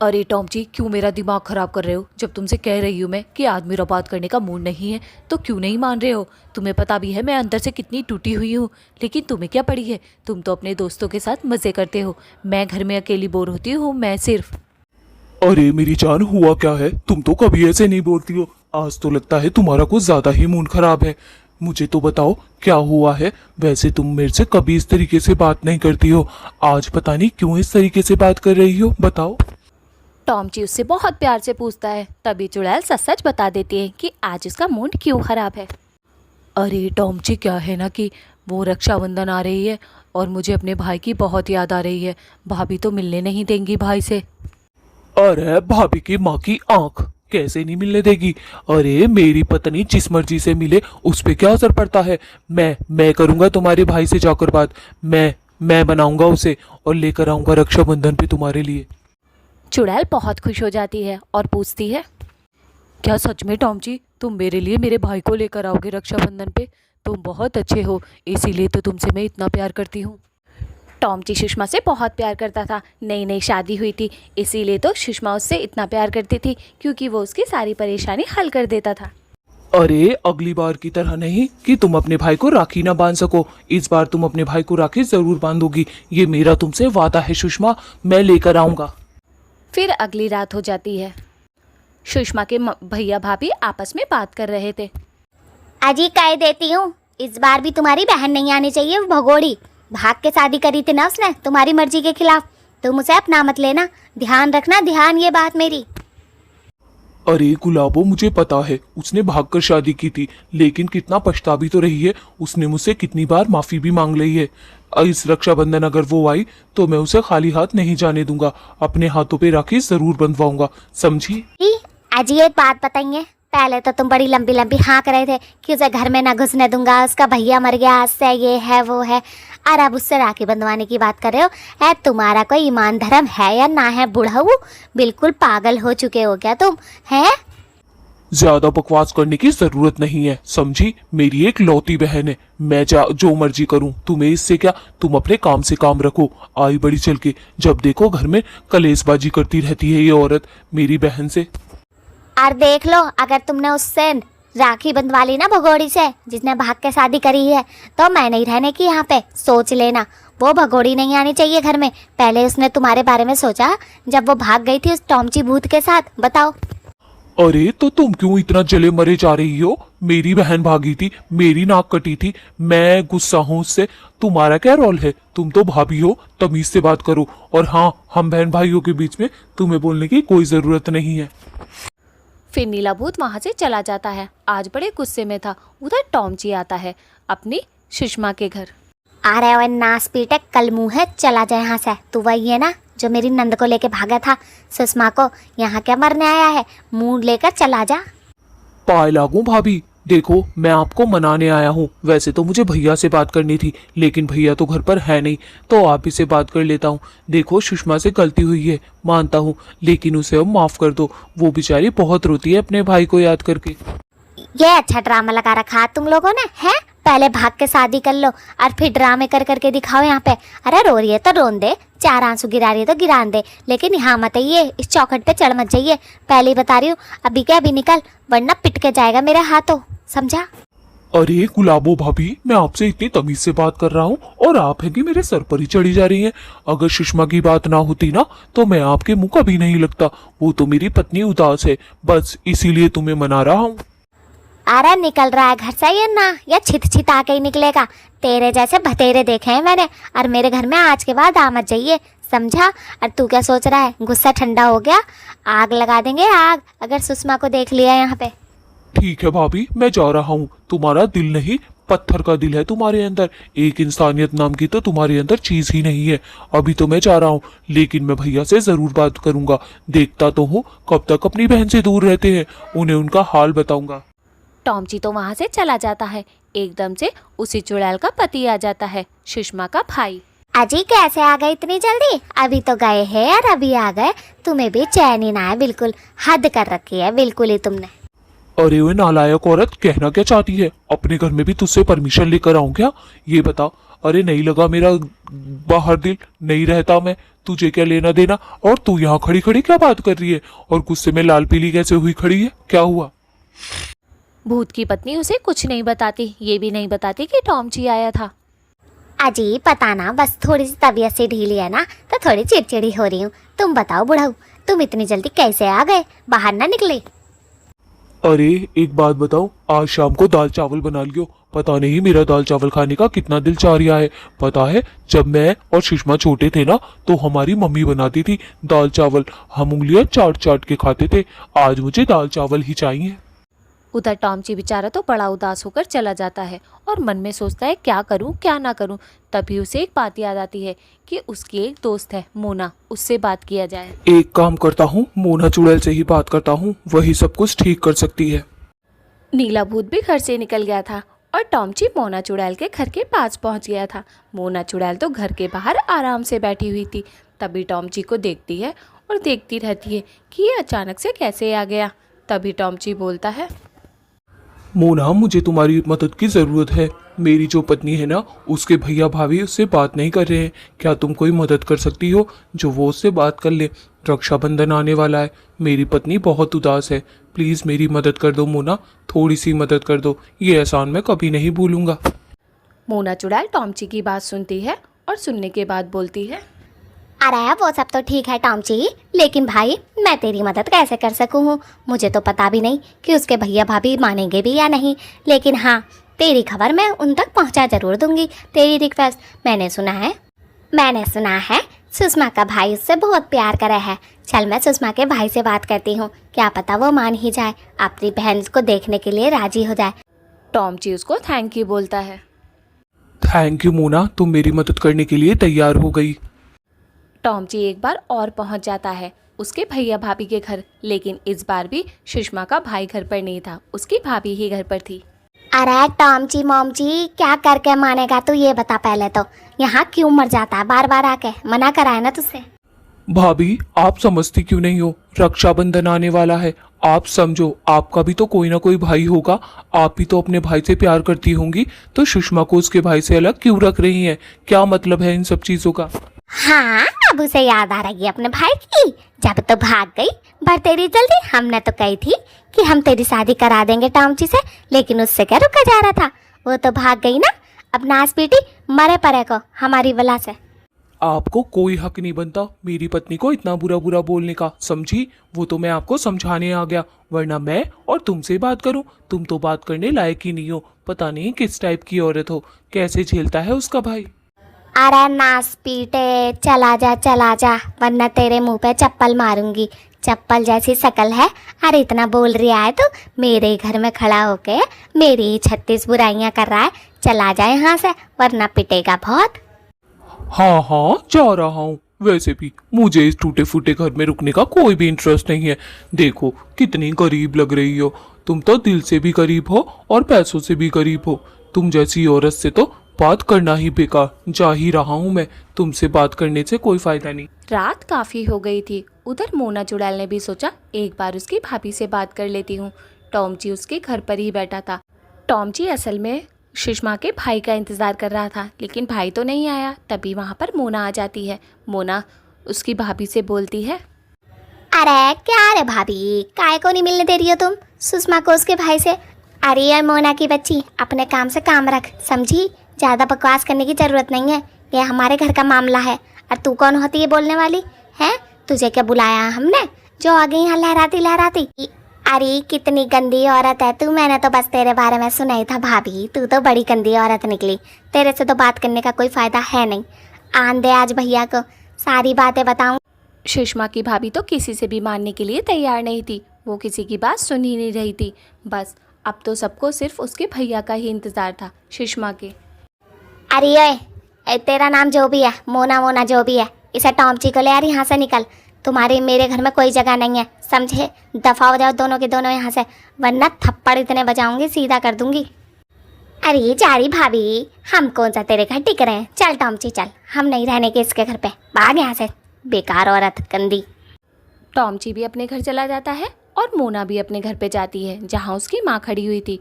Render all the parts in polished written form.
अरे टॉम जी, क्यों मेरा दिमाग खराब कर रहे हो? जब तुमसे कह रही हूँ मैं कि आज मेरा बात करने का मूड नहीं है तो क्यों नहीं मान रहे हो? तुम्हें पता भी है मैं अंदर से कितनी टूटी हुई हूँ, लेकिन तुम्हें क्या पड़ी है? तुम तो अपने दोस्तों के साथ मज़े करते हो, मैं घर में अकेली बोर होती हूँ। मैं सिर्फ अरे मेरी जान, हुआ क्या है? तुम तो कभी ऐसे नहीं बोलती हो। आज तो लगता है तुम्हारा कुछ ज्यादा ही मूड खराब है। मुझे तो बताओ क्या हुआ है। वैसे तुम मेरे से कभी इस तरीके से बात नहीं करती हो, आज पता नहीं क्यों इस तरीके से बात कर रही हो, बताओ। टॉम जी उससे बहुत प्यार से पूछता है, तभी चुड़ैल सच सच बता देती है कि आज उसका मूड क्यों खराब है। अरे टॉम जी, क्या है ना कि वो रक्षाबंधन आ रही है और मुझे अपने भाई की बहुत याद आ रही है। भाभी तो मिलने नहीं देंगी भाई से। अरे भाभी की माँ की आंख, कैसे नहीं मिलने देगी? अरे मेरी पत्नी जिस मर्जी से मिले उस पे क्या असर पड़ता है? मैं करूंगा तुम्हारे भाई से जाकर बात। मैं बनाऊंगा उसे और लेकर आऊंगा रक्षाबंधन पे तुम्हारे लिए। चुड़ैल बहुत खुश हो जाती है और पूछती है, क्या सच में टॉम जी तुम मेरे लिए मेरे भाई को लेकर आओगे रक्षाबंधन पे? तुम बहुत अच्छे हो, इसीलिए तो तुमसे मैं इतना प्यार करती हूँ। टॉम जी सुषमा से बहुत प्यार करता था। नई नई शादी हुई थी, इसीलिए तो सुषमा उससे इतना प्यार करती थी, क्योंकि वो उसकी सारी परेशानी हल कर देता था। अरे अगली बार की तरह नहीं कि तुम अपने भाई को राखी ना बांध सको। इस बार तुम अपने भाई को राखी जरूर बांधोगी, ये मेरा तुमसे वादा है सुषमा। मैं लेकर आऊंगा। फिर अगली रात हो जाती है। सुषमा के भैया भाभी आपस में बात कर रहे थे। अजी कह देती हूँ, इस बार भी तुम्हारी बहन नहीं आनी चाहिए। वो भगोड़ी भाग के शादी करी थी ना उसने, तुम्हारी मर्जी के खिलाफ। तुम उसे अपना मत लेना, ध्यान रखना, ध्यान ये बात मेरी। अरे गुलाबो, मुझे पता है उसने भागकर शादी की थी, लेकिन कितना पछता भी तो रही है। उसने मुझसे कितनी बार माफी भी मांग ली है। इस रक्षाबंधन अगर वो आई तो मैं उसे खाली हाथ नहीं जाने दूंगा। अपने हाथों पे राखी जरूर बंधवाऊंगा, समझी? अजी एक बात बताइए, पहले तो तुम बड़ी लंबी लंबी हाँक रहे थे कि उसे घर में ना घुसने दूंगा, उसका भैया मर गया, आज से ये है वो है, और अब उससे राखी बंधवाने की बात कर रहे हो। है तुम्हारा कोई ईमान धर्म है या ना है? बुढ़ऊ, बिल्कुल पागल हो चुके हो क्या तुम? है ज्यादा बकवास करने की जरूरत नहीं है, समझी? मेरी एक लौती बहन है, मैं जो मर्जी करूं, तुम्हें इससे क्या? तुम अपने काम से काम रखो। आई बड़ी चल के, जब देखो घर में कलेशबाजी करती रहती है ये औरत मेरी बहन से। और देख लो, अगर तुमने उससे राखी बंधवा ली ना भगोड़ी से, जिसने भाग के शादी करी है, तो मैं नहीं रहने की यहाँ पे, सोच लेना। वो भगोड़ी नहीं आनी चाहिए घर में। पहले उसने तुम्हारे बारे में सोचा जब वो भाग गई थी उस टॉमची भूत के साथ, बताओ। अरे तो तुम क्यों इतना जले मरे जा रही हो? मेरी बहन भागी थी, मेरी नाक कटी थी, मैं गुस्सा हूँ उससे। तुम्हारा क्या रोल है? तुम तो भाभी हो, तमीज से बात करो। और हाँ, हम बहन भाइयों के बीच में तुम्हें बोलने की कोई जरूरत नहीं है। फिर नीला भूत वहाँ से चला जाता है। आज बड़े गुस्से में था। उधर टॉम जी आता है अपनी सुषमा के घर। अरे वो नास पीटे कल मुँह है, चला जाए यहाँ से। तू वही है ना जो मेरी नंद को लेके भागा था सुषमा को? यहाँ क्या मरने आया है? मूड लेकर चला जा। पाए लागू भाभी, देखो मैं आपको मनाने आया हूँ। वैसे तो मुझे भैया से बात करनी थी, लेकिन भैया तो घर पर है नहीं, तो आप ही से बात कर लेता हूँ। देखो सुषमा से गलती हुई है, मानता हूँ, लेकिन उसे अब माफ कर दो। वो बेचारी बहुत रोती है अपने भाई को याद करके। ये अच्छा ड्रामा लगा रखा तुम लोगों ने, है? पहले भाग के शादी कर लो और फिर ड्रामे कर करके दिखाओ यहाँ पे। अरे रो रही है तो रोन दे, चार आंसू गिरा रही है तो गिरान दे, लेकिन यहाँ मत आइए, इस चौखट पे चढ़ मत जाइए। पहले ही बता रही हूँ, अभी क्या अभी निकल, वरना पिट के जाएगा मेरे हाथों, समझा? अरे गुलाबो भाभी, मैं आपसे इतनी तमीज से बात कर रहा हूँ और आप है कि मेरे सर पर ही चढ़ी जा रही हैं। अगर सुषमा की बात ना होती ना तो मैं आपके मुंह कभी नहीं लगता। वो तो मेरी पत्नी उदास है, बस इसीलिए तुम्हें मना रहा हूँ। अरे निकल रहा है घर से ये ना, या छित छित आके ही निकलेगा। तेरे जैसे भतेरे देखे हैं मैंने, और मेरे घर में आज के बाद आ मत जाइए, समझा? और तू क्या सोच रहा है, गुस्सा ठंडा हो गया? आग लगा देंगे आग, अगर सुषमा को देख लिया यहाँ पे। ठीक है भाभी, मैं जा रहा हूँ। तुम्हारा दिल नहीं, पत्थर का दिल है तुम्हारे अंदर। एक इंसानियत नाम की तो तुम्हारे अंदर चीज ही नहीं है। अभी तो मैं जा रहा हूँ, लेकिन मैं भैया से जरूर बात करूंगा। देखता तो हूँ कब तक अपनी बहन से दूर रहते हैं, उन्हें उनका हाल बताऊंगा। टॉम जी तो वहाँ से चला जाता है। एकदम से उसी चुड़ैल का पति आ जाता है, सुषमा का भाई। अजी कैसे आ गए इतनी जल्दी? अभी तो गए हैं यार, अभी आ गए। तुम्हें भी चैन ही ना है, बिल्कुल हद कर रखी है बिल्कुल ही तुमने। अरे वो नालायक औरत, कहना क्या चाहती है? अपने घर में भी तुझसे परमिशन लेकर आऊं क्या? ये बता, अरे नहीं लगा मेरा बाहर दिल, नहीं रहता मैं, तुझे क्या लेना देना। और तू यहाँ खड़ी खड़ी क्या बात कर रही है, और गुस्से में लाल पीली कैसे हुई खड़ी है, क्या हुआ? भूत की पत्नी उसे कुछ नहीं बताती, ये भी नहीं बताती कि टॉमची आया था। अजी पता ना, बस थोड़ी सी तबीयत से ढीली है ना, तो थोड़ी चिड़चिड़ी हो रही हूँ। तुम बताओ बुढ़ऊ, तुम इतनी जल्दी कैसे आ गए, बाहर ना निकले? अरे एक बात बताओ, आज शाम को दाल चावल बना लियो। पता नहीं मेरा दाल चावल खाने का कितना दिल चाह रहा है। पता है जब मैं और सुषमा छोटे थे ना, तो हमारी मम्मी बनाती थी दाल चावल, हम उंगलियां चाट चाट के खाते थे। आज मुझे दाल चावल ही चाहिए। उधर टॉमची बेचारा तो बड़ा उदास होकर चला जाता है और मन में सोचता है क्या करूं क्या ना करूं। तभी उसे एक बात याद आती है कि उसकी एक दोस्त है मोना, उससे बात किया जाए। एक काम करता हूँ, मोना चुड़ैल से ही बात करता हूँ, वही सब कुछ ठीक कर सकती है। नीला भूत भी घर से निकल गया था और टॉमची मोना चुड़ैल के घर के पास पहुंच गया था। मोना चुड़ैल तो घर के बाहर आराम से बैठी हुई थी। तभी टॉमची को देखती है और देखती रहती है कि ये अचानक से कैसे आ गया। तभी टॉमची बोलता है, मोना मुझे तुम्हारी मदद की ज़रूरत है। मेरी जो पत्नी है ना, उसके भैया भाभी उससे बात नहीं कर रहे हैं। क्या तुम कोई मदद कर सकती हो जो वो उससे बात कर ले? रक्षाबंधन आने वाला है, मेरी पत्नी बहुत उदास है। प्लीज़ मेरी मदद कर दो मोना, थोड़ी सी मदद कर दो, ये एहसान मैं कभी नहीं भूलूंगा। मोना चुड़ैल टॉमची की बात सुनती है और सुनने के बाद बोलती है, अरे वो सब तो ठीक है टॉमची, लेकिन भाई मैं तेरी मदद कैसे कर सकूँ हूँ? मुझे तो पता भी नहीं कि उसके भैया भाभी मानेंगे भी या नहीं। लेकिन हाँ, तेरी खबर मैं उन तक पहुँचा जरूर दूंगी। तेरी रिक्वेस्ट मैंने सुना है सुषमा का भाई उससे बहुत प्यार करे है। चल मैं सुषमा के भाई से बात करती हूँ, क्या पता वो मान ही जाए, अपनी बहन को देखने के लिए राजी हो जाए। टॉमची उसको थैंक यू बोलता है। थैंक यू मोना, तुम मेरी मदद करने के लिए तैयार हो गई। टॉमची एक बार और पहुंच जाता है उसके भैया भाभी के घर, लेकिन इस बार भी सुषमा का भाई घर पर नहीं था, उसकी भाभी ही घर पर थी। अरे टॉमची मोमची, क्या करके मानेगा तू, ये बता पहले तो। यहाँ क्यों मर जाता है बार बार आके, मना करा है ना तुझसे। भाभी आप समझती क्यों नहीं हो, रक्षाबंधन आने वाला है, आप समझो, आपका भी तो कोई ना कोई भाई होगा। आप भी तो अपने भाई से प्यार करती होंगी, तो सुषमा को उसके भाई से अलग क्यों रख रही हैं? क्या मतलब है इन सब चीजों का? हाँ, अब उसे याद आ रही अपने भाई की, जब तो भाग गई। पर तेरी जल्दी, हमने तो कही थी कि हम तेरी शादी करा देंगे टॉमची से, लेकिन उससे क्या रुका जा रहा था? वो तो भाग गई ना, अब नास पीटी मरे परे को हमारी वजह से। आपको कोई हक नहीं बनता मेरी पत्नी को इतना बुरा बुरा बोलने का, समझी? वो तो मैं आपको समझाने आ गया, वरना मैं और तुमसे बात करूं, तुम तो बात करने लायक ही नहीं हो। पता नहीं किस टाइप की औरत हो, कैसे झेलता है उसका भाई। अरे नास पीटे, चला जा, वरना तेरे मुंह पे चप्पल मारूंगी। चप्पल जैसी शकल है, अरे इतना बोल रही है तो मेरे घर में खड़ा होके मेरी 36 बुराइयां कर रहा है। चला जाए यहाँ से, वरना पिटेगा बहुत। हाँ जा रहा हूँ। वैसे भी मुझे इस टूटे फूटे घर में रुकने का कोई भी इंटरेस्ट नहीं है। देखो कितनी गरीब लग रही हो, तुम तो दिल से भी गरीब हो और पैसों से भी गरीब हो। तुम जैसी औरत से तो बात करना ही बेकार। जा ही रहा हूँ मैं, तुमसे बात करने से कोई फायदा नहीं। रात काफ़ी हो गई थी। उधर मोना चुड़ैल ने भी सोचा एक बार उसकी भाभी से बात कर लेती हूँ। टॉमची उसके घर पर ही बैठा था। टॉमची असल में सुषमा के भाई का इंतज़ार कर रहा था, लेकिन भाई तो नहीं आया। तभी वहाँ पर मोना आ जाती है। मोना उसकी भाभी से बोलती है, अरे क्या रे भाभी, काय को नहीं मिलने दे रही हो तुम सुषमा को उसके भाई से? अरे यार मोना की बच्ची, अपने काम से काम रख, समझी? ज़्यादा बकवास करने की ज़रूरत नहीं है, ये हमारे घर का मामला है। और तू कौन होती है बोलने वाली है? तुझे क्या बुलाया हमने जो आ गई यहाँ लहराती? अरे कितनी गंदी औरत है तू, मैंने तो बस तेरे बारे में सुना ही था भाभी। तू तो बड़ी गंदी औरत निकली, तेरे से तो बात करने का कोई फ़ायदा है नहीं। आन दे आज भैया को, सारी बातें बताऊँ। सुषमा की भाभी तो किसी से भी मानने के लिए तैयार नहीं थी। वो किसी की बात सुन ही नहीं रही थी। बस अब तो सबको सिर्फ उसके भैया का ही इंतज़ार था, सुषमा के। अरे ओए, तेरा नाम जो भी है, मोना जो भी है, इसे टॉमची को ले यार यहाँ से निकल। तुम्हारे मेरे घर में कोई जगह नहीं है, समझे? दफा हो जाओ दोनों के दोनों यहाँ से, वरना थप्पड़ इतने बजाऊंगी सीधा कर दूंगी। अरे जारी भाभी, हम कौन सा तेरे घर टिक रहे हैं? चल टॉमची चल, हम नहीं रहने के इसके घर पे, भाग यहाँ से, बेकार औरत गंदी। टॉमची भी अपने घर चला जाता है और मोना भी अपने घर पे जाती है, जहाँ उसकी माँ खड़ी हुई थी।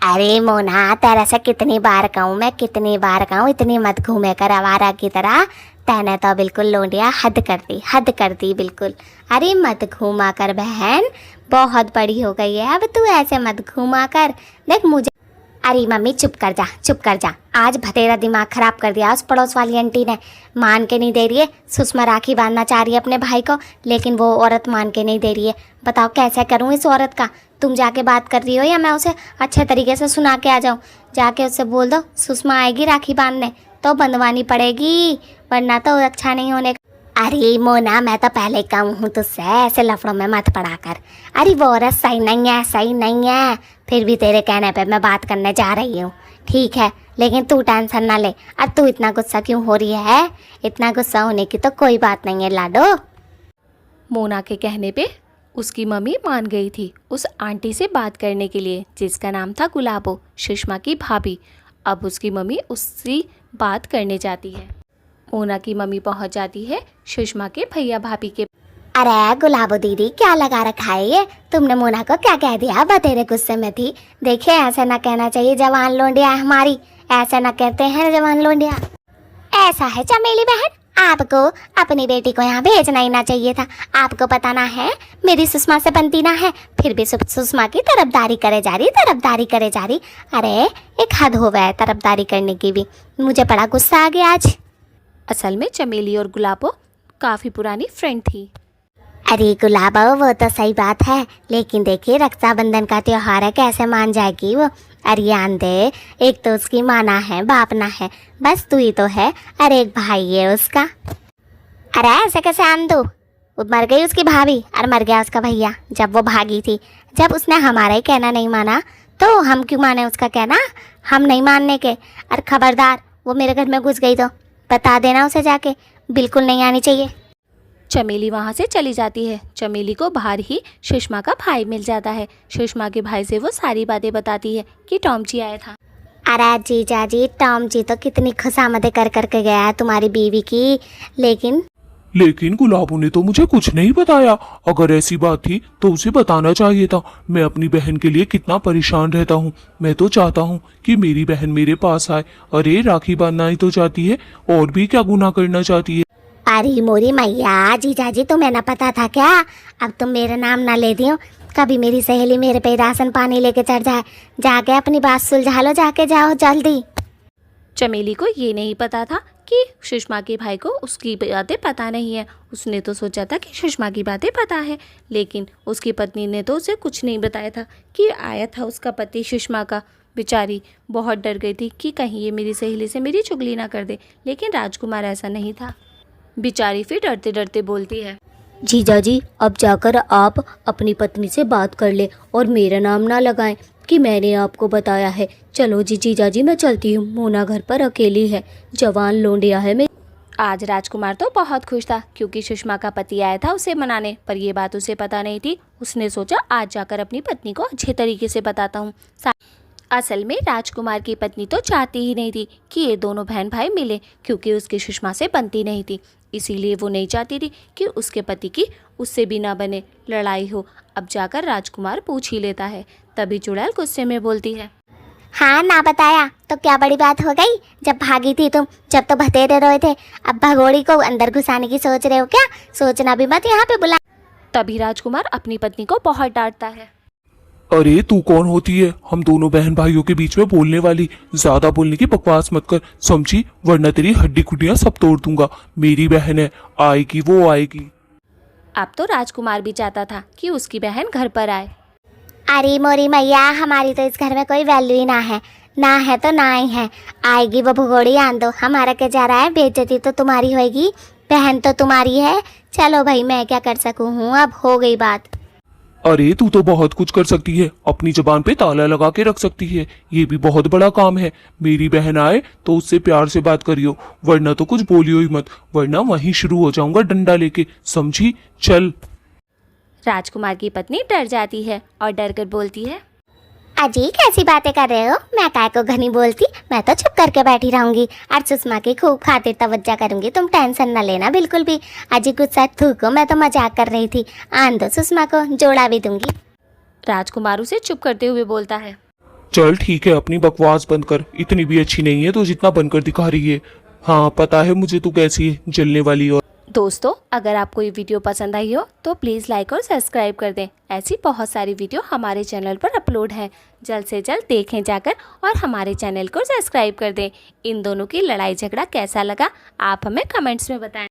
अरे मोना, तेरे से कितनी बार कहूँ मैं, कितनी बार कहूँ, इतनी मत घूमे कर आवारा की तरह। तैने तो बिल्कुल लोंडिया हद कर दी बिल्कुल। अरे मत घूमा कर बहन, बहुत बड़ी हो गई है अब तू, ऐसे मत घूमा कर। देख मुझे, अरे मम्मी चुप कर जा। आज तेरा दिमाग खराब कर दिया उस पड़ोस वाली आंटी ने। मान के नहीं दे रही है, सुषमा राखी बांधना चाह रही है अपने भाई को, लेकिन वो औरत मान के नहीं दे रही है। बताओ कैसे करूँ इस औरत का? तुम जाके बात कर रही हो या मैं उसे अच्छे तरीके से सुना के आ जाऊँ? जाके उससे बोल दो सुषमा आएगी राखी बांधने तो बंधवानी पड़ेगी, वरना तो अच्छा नहीं होने। अरे मोना, मैं तो पहले कहूँ हूँ तुझसे, ऐसे लफड़ों में मत पड़ा कर। अरे वो औरत सही नहीं है, फिर भी तेरे कहने पे मैं बात करने जा रही हूँ, ठीक है? लेकिन तू टेंशन ना ले। और तू इतना गुस्सा क्यों हो रही है? इतना गुस्सा होने की तो कोई बात नहीं है लाडो। मोना के कहने पे उसकी मम्मी मान गई थी उस आंटी से बात करने के लिए, जिसका नाम था गुलाबो, सुषमा की भाभी। अब उसकी मम्मी उससे बात करने जाती है। मोना की मम्मी पहुंच जाती है सुषमा के भैया भाभी के। अरे गुलाबो दीदी, क्या लगा रखा है ये? तुमने मोना को क्या कह दिया? बतेरे गुस्से में थी। देखिए ऐसे ना कहना चाहिए, जवान लोंडिया है हमारी, ऐसे ना कहते हैं जवान लोंडिया। ऐसा है चमेली बहन, आपको अपनी बेटी को यहाँ भेजना ही ना चाहिए था। आपको पता ना है मेरी सुषमा से बनती ना है, फिर भी सुषमा की तरफदारी करे जा रही। अरे एक हद हो गया है तरफदारी करने की भी। मुझे बड़ा गुस्सा आ गया आज। असल में चमेली और गुलाबो काफ़ी पुरानी फ्रेंड थी। अरे गुलाबो, वो तो सही बात है, लेकिन देखिए रक्षाबंधन का त्योहार है, कैसे मान जाएगी वो? अरे आंदे, एक तो उसकी माँ ना है, बाप ना है, बस तू ही तो है, और एक भाई है उसका। अरे ऐसे कैसे आन दो? मर गई उसकी भाभी और मर गया उसका भैया जब वो भागी थी। जब उसने हमारा ही कहना नहीं माना तो हम क्यों माने उसका कहना? हम नहीं मानने के। और खबरदार वो मेरे घर में घुस गई तो बता देना उसे जाके, बिल्कुल नहीं आनी चाहिए। चमेली वहाँ से चली जाती है। चमेली को बाहर ही सुषमा का भाई मिल जाता है। सुषमा के भाई से वो सारी बातें बताती है कि टॉमची आया था। अरे जीजा जी, टॉम जी तो कितनी खुशामदें कर करके गया है तुम्हारी बीवी की, लेकिन गुलाबो ने तो मुझे कुछ नहीं बताया। अगर ऐसी बात थी तो उसे बताना चाहिए था। मैं अपनी बहन के लिए कितना परेशान रहता हूँ। मैं तो चाहता हूँ कि मेरी बहन मेरे पास आए। अरे राखी बांधना ही तो चाहती है, और भी क्या गुनाह करना चाहती है? अरे मोरी मैया, जीजा जी तुम्हें ना पता था क्या? अब तुम मेरा नाम ना ले दियो। कभी मेरी सहेली मेरे पे राशन पानी लेके चढ़ जाए, जाके अपनी बात सुलझा लो, जाके जाओ जल्दी। चमेली को ये नहीं पता था कि सुषमा के भाई को उसकी बातें पता नहीं है। उसने तो सोचा था कि सुषमा की बातें पता है, लेकिन उसकी पत्नी ने तो उसे कुछ नहीं बताया था कि आया था उसका पति सुषमा का। बेचारी बहुत डर गई थी कि कहीं ये मेरी सहेली से मेरी चुगली ना कर दे, लेकिन राजकुमार ऐसा नहीं था। बेचारी फिर डरते डरते बोलती है, जीजा जी अब जाकर आप अपनी पत्नी से बात कर ले और मेरा नाम ना लगाएं कि मैंने आपको बताया है। चलो जी जीजा जी, मैं चलती हूँ, मोना घर पर अकेली है, जवान लोंडिया है मैं। आज राजकुमार तो बहुत खुश था क्योंकि सुषमा का पति आया था उसे मनाने, पर यह बात उसे पता नहीं थी। उसने सोचा आज जाकर अपनी पत्नी को अच्छे तरीके से बताता हूँ। असल में राजकुमार की पत्नी तो चाहती ही नहीं थी कि ये दोनों बहन भाई मिले, क्योंकि उसकी सुषमा से बनती नहीं थी। इसीलिए वो नहीं चाहती थी कि उसके पति की उससे भी ना बने, लड़ाई हो। अब जाकर राजकुमार पूछ ही लेता है। तभी चुड़ैल गुस्से में बोलती है, हाँ ना बताया तो क्या बड़ी बात हो गई? जब भागी थी तुम, जब तो बतेरे रोए थे, अब भगोड़ी को अंदर घुसाने की सोच रहे हो क्या? सोचना भी मत, यहाँ पे बुला। तभी राजकुमार अपनी पत्नी को बहुत डांटता है। अरे तू कौन होती है हम दोनों बहन भाइयों के बीच में बोलने वाली? ज्यादा बोलने की बकवास मत कर, समझी? वरना तेरी हड्डी खुड्डियां सब तोड़ दूंगा। मेरी बहन है, आएगी वो आएगी। अब तो राजकुमार भी चाहता था कि उसकी बहन घर पर आए। अरे मोरी मैया, हमारी तो इस घर में कोई वैल्यू ही ना है तो ना ही है। आएगी वो भगोड़ी आन दो, हमारा क्या जा रहा है? बेइज्जती तो तुम्हारी होगी, बहन तो तुम्हारी है। चलो भाई, मैं क्या कर सकूँ हूँ, अब हो गई बात। अरे तू तो बहुत कुछ कर सकती है, अपनी जबान पे ताला लगा के रख सकती है, ये भी बहुत बड़ा काम है। मेरी बहन आए तो उससे प्यार से बात करियो, वरना तो कुछ बोलियो ही मत, वरना वहीं शुरू हो जाऊंगा डंडा लेके, समझी? चल। राजकुमार की पत्नी डर जाती है और डर कर बोलती है, अजी कैसी बातें कर रहे हो? मैं काय को घनी बोलती, मैं तो चुप करके बैठी रहूंगी और सुषमा की खूब खातिर तवज्जो करूंगी। तुम टेंशन न लेना बिल्कुल भी। अजी गुस्सा थूको, मैं तो मजाक कर रही थी। आन दो सुषमा को, जोड़ा भी दूंगी। राजकुमार उसे चुप करते हुए बोलता है, चल ठीक है, अपनी बकवास बंद कर, इतनी भी अच्छी नहीं है तू जितना बनकर दिखा रही है। हाँ पता है मुझे तू कैसी है, जलने वाली। और दोस्तों अगर आपको ये वीडियो पसंद आई हो तो प्लीज़ लाइक और सब्सक्राइब कर दें। ऐसी बहुत सारी वीडियो हमारे चैनल पर अपलोड है, जल्द से जल्द देखें जाकर और हमारे चैनल को सब्सक्राइब कर दें। इन दोनों की लड़ाई झगड़ा कैसा लगा आप हमें कमेंट्स में बताएं।